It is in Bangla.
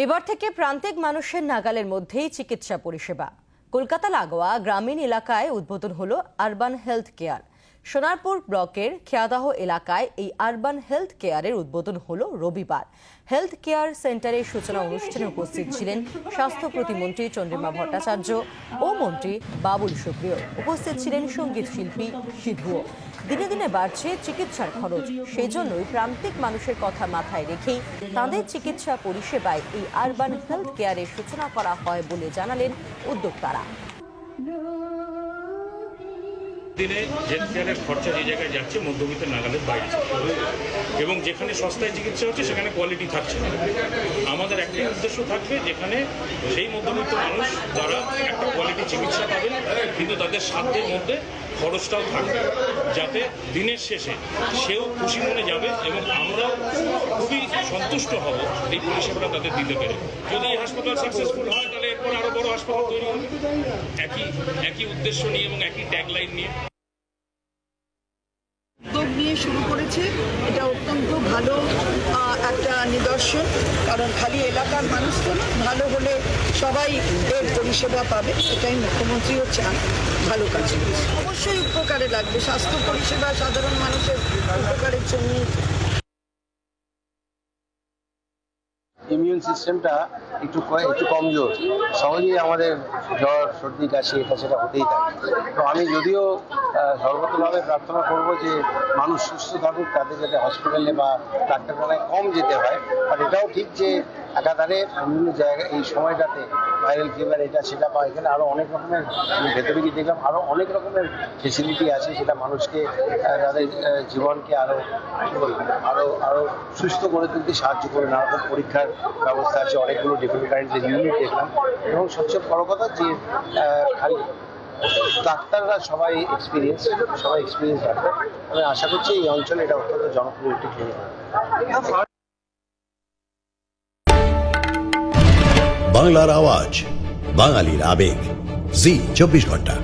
এবার থেকে প্রান্তিক মানুষের নাগালের মধ্যেই চিকিৎসা পরিষেবা। কলকাতা লাগোয়া গ্রামীণ এলাকায় উদ্বোধন হলো আরবান হেলথ কেয়ার। সোনারপুর ব্লকের খেয়াদাহ এলাকায় এই আরবান হেলথ কেয়ারের উদ্বোধন হলো রবিবার। হেলথ কেয়ার সেন্টারের সূচনা অনুষ্ঠানে উপস্থিত ছিলেন স্বাস্থ্য প্রতিমন্ত্রী চন্দ্রিমা ভট্টাচার্য ও মন্ত্রী বাবুল সুপ্রিয়। উপস্থিত ছিলেন সঙ্গীত শিল্পী সিধুও। দিনে দিনে বাড়ছে চিকিৎসার খরচ, সেই জন্যই প্রান্তিক মানুষের কথা মাথায় রেখেই তাঁদের চিকিৎসা পরিষেবায় এই আরবান হেলথ কেয়ারের সূচনা করা হয় বলে জানালেন উদ্যোক্তারা। দিনে হেলথ কেয়ারের খরচা যে জায়গায় যাচ্ছে মধ্যবিত্ত নাগালের বাইরে এবং যেখানে সস্তায় চিকিৎসা হচ্ছে সেখানে কোয়ালিটি থাকছে না। আমাদের একটাই উদ্দেশ্য থাকবে যেখানে সেই মধ্যবিত্ত মানুষ তারা একটা কোয়ালিটি চিকিৎসা পাবেন, কিন্তু তাদের সাধ্যের মধ্যে খরচটাও থাকবে, যাতে দিনের শেষে সেও খুশি মনে যাবে এবং আমরাও খুবই সন্তুষ্ট হব এই পরিষেবাটা তাদের দিতে পেরে। যদি এই হাসপাতাল সাকসেসফুল হয় তাহলে এরপর আরও বড় হাসপাতাল তৈরি হবে একই উদ্দেশ্য নিয়ে এবং একই ট্যাগলাইন নিয়ে। উদ্যোগ নিয়ে শুরু করেছে, এটা অত্যন্ত ভালো একটা নিদর্শন, কারণ খালি এলাকার মানুষ তো না, ভালো হলে সবাই এর পরিষেবা পাবে, এটাই মুখ্যমন্ত্রীও চান। ভালো কাজ অবশ্যই উপকারে লাগবে, স্বাস্থ্য পরিষেবা সাধারণ মানুষের উপকারের জন্য। ইমিউন সিস্টেমটা একটু কমজোর, সহজেই আমাদের জ্বর সর্দি কাশি এটা সেটা হতেই থাকে। তো আমি যদিও সর্বতভাবে প্রার্থনা করব যে মানুষ সুস্থ থাকুক, তাদের যাতে হসপিটালে বা ডাক্তারখানায় কম যেতে হয়। আর এটাও ঠিক যে একাধারে বিভিন্ন জায়গায় এই সময়টাতে ভাইরাল ফিভার এটা সেটা বা এখানে আরও অনেক রকমের, আমি ভেতরে গিয়ে দেখলাম আরও অনেক রকমের ফেসিলিটি আছে, সেটা মানুষকে তাদের জীবনকে আরও সুস্থ করে তুলতে সাহায্য করে। নানা রকম পরীক্ষার ব্যবস্থা আছে, অনেকগুলো ডিফারেন্ট কাইন্ডসের ইউনিট দেখলাম। এবং সবচেয়ে বড় কথা যে খালি ডাক্তাররা সবাই এক্সপিরিয়েন্স ডাক্তার। আমি আশা করছি এই অঞ্চলে এটা অত্যন্ত জনপ্রিয় একটি ক্লিনিক। বাংলার আওয়াজ, বাঙালির আবেগ, জি 24 ঘন্টা।